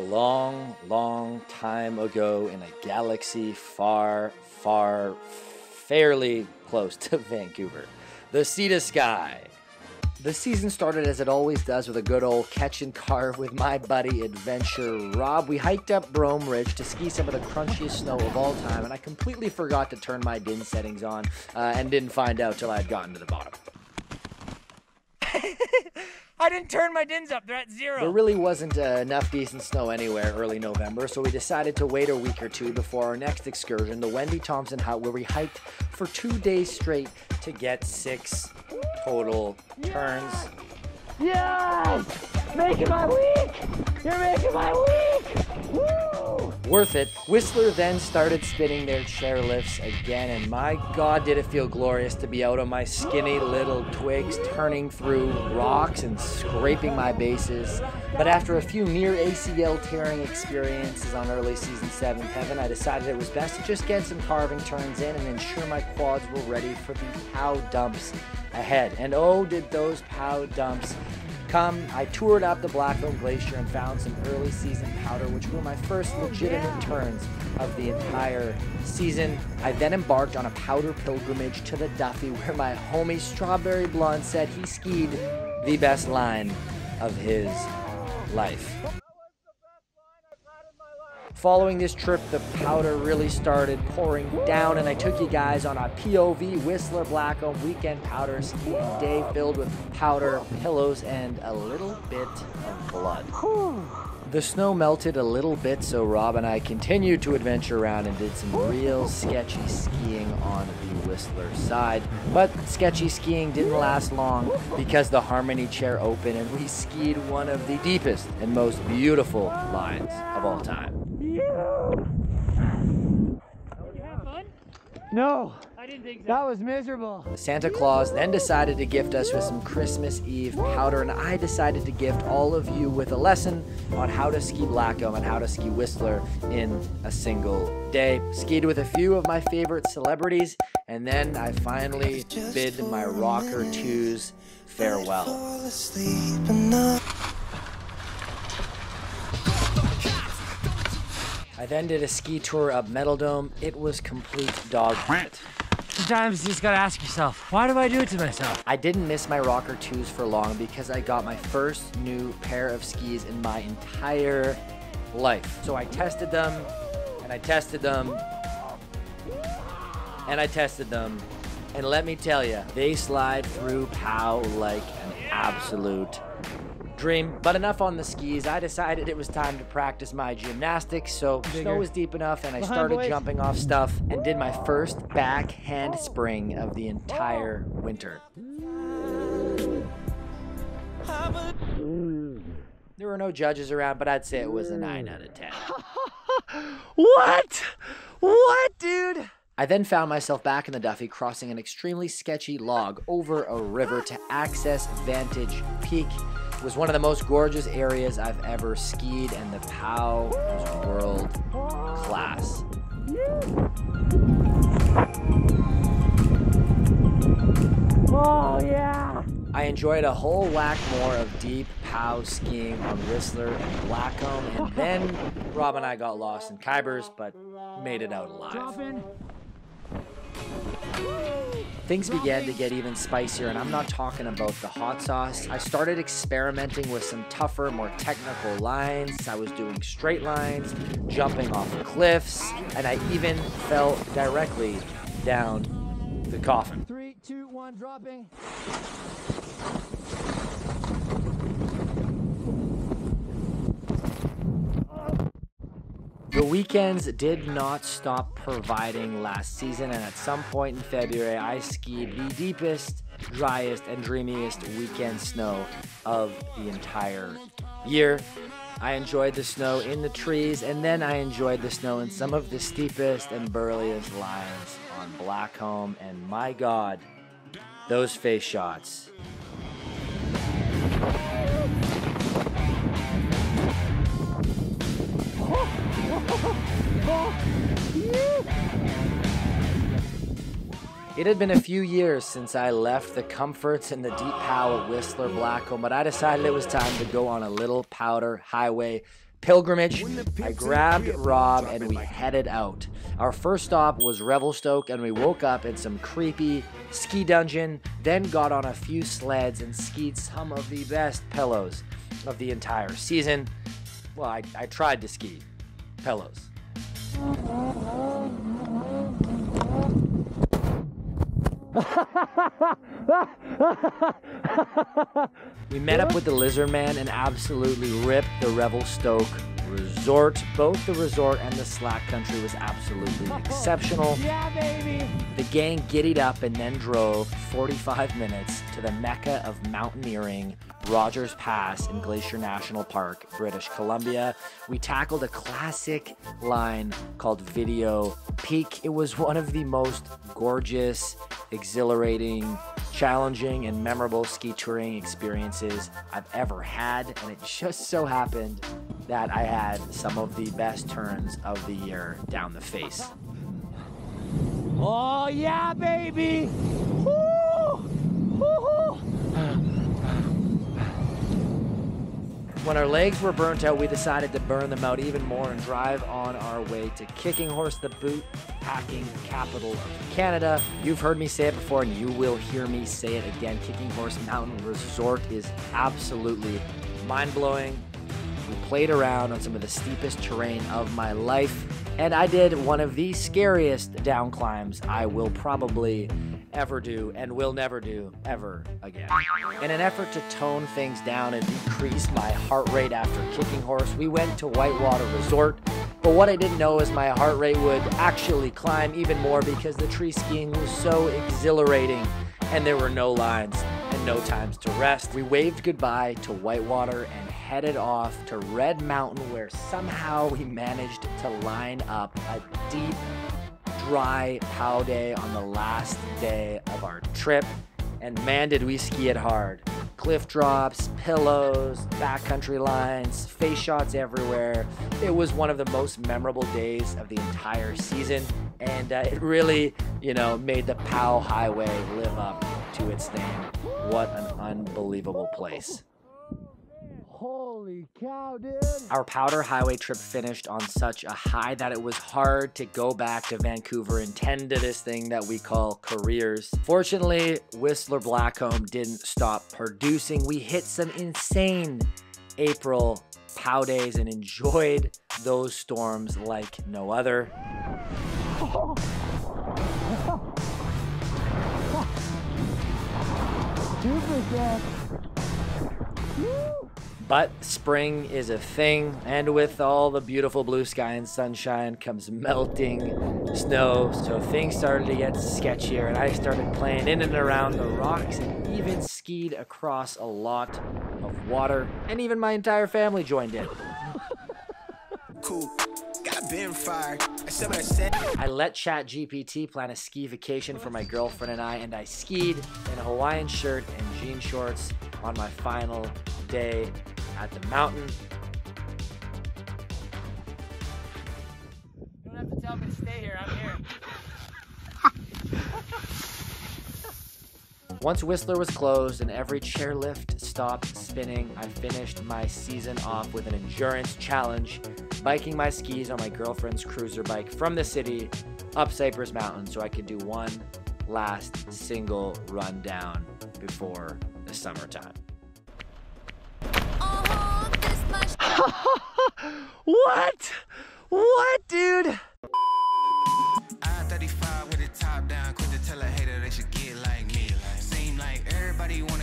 long, long time ago in a galaxy far, far, fairly close to Vancouver. The sea to sky. The season started as it always does with a good old catch and carve with my buddy Adventure Rob. We hiked up Brome Ridge to ski some of the crunchiest snow of all time, and I completely forgot to turn my DIN settings on and didn't find out till I had gotten to the bottom. I didn't turn my DINs up, they're at 0. There really wasn't enough decent snow anywhere early November, so we decided to wait a week or two before our next excursion, the Wendy Thompson Hut, where we hiked for 2 days straight to get 6 total turns. Yes! Making my week! You're making my week! Woo! Worth it. Whistler then started spinning their chairlifts again, and my God, did it feel glorious to be out on my skinny little twigs, turning through rocks and scraping my bases. But after a few near ACL tearing experiences on early season 7th heaven, I decided it was best to just get some carving turns in and ensure my quads were ready for the pow dumps ahead. And oh, did those pow dumps come. I toured up the Blackcomb Glacier and found some early season powder, which were my first legitimate turns of the entire season. I then embarked on a powder pilgrimage to the Duffy, where my homie Strawberry Blonde said he skied the best line of his life. Following this trip, the powder really started pouring down, and I took you guys on a POV Whistler Blackcomb weekend powder skiing day filled with powder, pillows, and a little bit of blood. The snow melted a little bit, so Rob and I continued to adventure around and did some real sketchy skiing on the Whistler side. But sketchy skiing didn't last long because the Harmony chair opened and we skied one of the deepest and most beautiful lines of all time. No, I didn't think so. that was miserable. Santa Claus then decided to gift us with some Christmas Eve powder, and I decided to gift all of you with a lesson on how to ski Blackcomb and how to ski Whistler in a single day. Skied with a few of my favorite celebrities, and then I finally bid my rocker twos farewell. I then did a ski tour up Metal Dome. It was complete dog shit. Sometimes you just gotta ask yourself, why do I do it to myself? I didn't miss my rocker twos for long because I got my first new pair of skis in my entire life. So I tested them, and I tested them, and I tested them, and let me tell you, they slide through POW like an absolute dream. But enough on the skis. I decided it was time to practice my gymnastics, so snow was deep enough and I started jumping off stuff and did my first back handspring of the entire winter. There were no judges around, but I'd say it was a 9 out of 10. What? What, dude? I then found myself back in the Duffy, crossing an extremely sketchy log over a river to access Vantage Peak. It was one of the most gorgeous areas I've ever skied, and the POW was world class. Oh, yeah. I enjoyed a whole whack more of deep POW skiing on Whistler and Blackcomb, and then Rob and I got lost in Kybers, but made it out alive. Things began to get even spicier, and I'm not talking about the hot sauce. I started experimenting with some tougher, more technical lines. I was doing straight lines, jumping off cliffs, and I even fell directly down the coffin. 3, 2, 1, dropping. The weekends did not stop providing last season, and at some point in February, I skied the deepest, driest, and dreamiest weekend snow of the entire year. I enjoyed the snow in the trees, and then I enjoyed the snow in some of the steepest and burliest lines on Blackcomb, and my God, those face shots. It had been a few years since I left the comforts and the deep POW at Whistler Blackcomb, but I decided it was time to go on a little powder highway pilgrimage. I grabbed Rob and we headed out. Our first stop was Revelstoke, and we woke up in some creepy ski dungeon, then got on a few sleds and skied some of the best pillows of the entire season. Well, I tried to ski pillows. We met up with the Lizard Man and absolutely ripped the Revelstoke Resort. Both the resort and the slack country was absolutely exceptional. Yeah, baby. The gang giddied up and then drove 45 minutes to the mecca of mountaineering, Rogers Pass in Glacier National Park, British Columbia. We tackled a classic line called Video Peak. It was one of the most gorgeous, exhilarating, challenging, and memorable ski touring experiences I've ever had, and it just so happened that I had some of the best turns of the year down the face. Oh, yeah, baby. Woo! Woo-hoo! When our legs were burnt out, we decided to burn them out even more and drive on our way to Kicking Horse, the boot packing capital of Canada. You've heard me say it before and you will hear me say it again. Kicking Horse Mountain Resort is absolutely mind-blowing. We played around on some of the steepest terrain of my life, and I did one of the scariest down climbs I will probably ever do and will never do ever again. In an effort to tone things down and decrease my heart rate after Kicking Horse, we went to Whitewater Resort. But what I didn't know is my heart rate would actually climb even more because the tree skiing was so exhilarating and there were no lines and no times to rest. We waved goodbye to Whitewater and headed off to Red Mountain, where somehow we managed to line up a deep, dry pow day on the last day of our trip. And man, did we ski it hard. Cliff drops, pillows, backcountry lines, face shots everywhere. It was one of the most memorable days of the entire season, and it really, made the POW Highway live up to its name. What an unbelievable place. Holy cow, dude. Our Powder Highway trip finished on such a high that it was hard to go back to Vancouver and tend to this thing that we call careers. Fortunately, Whistler Blackcomb didn't stop producing. We hit some insane April POW days and enjoyed those storms like no other. But spring is a thing, and with all the beautiful blue sky and sunshine comes melting snow, so things started to get sketchier, and I started playing in and around the rocks and even skied across a lot of water, and even my entire family joined in. Cool. Got been fired. I said what I said. I let ChatGPT plan a ski vacation for my girlfriend and I skied in a Hawaiian shirt and jean shorts on my final day at the mountain. You don't have to tell me to stay here. I'm here. Once Whistler was closed and every chairlift stopped spinning, I finished my season off with an endurance challenge, biking my skis on my girlfriend's cruiser bike from the city up Cypress Mountain so I could do one last single run down before the summertime. What? What, dude? I-35 with the top down, quick to tell a hater they should get like me. Seem like everybody wanna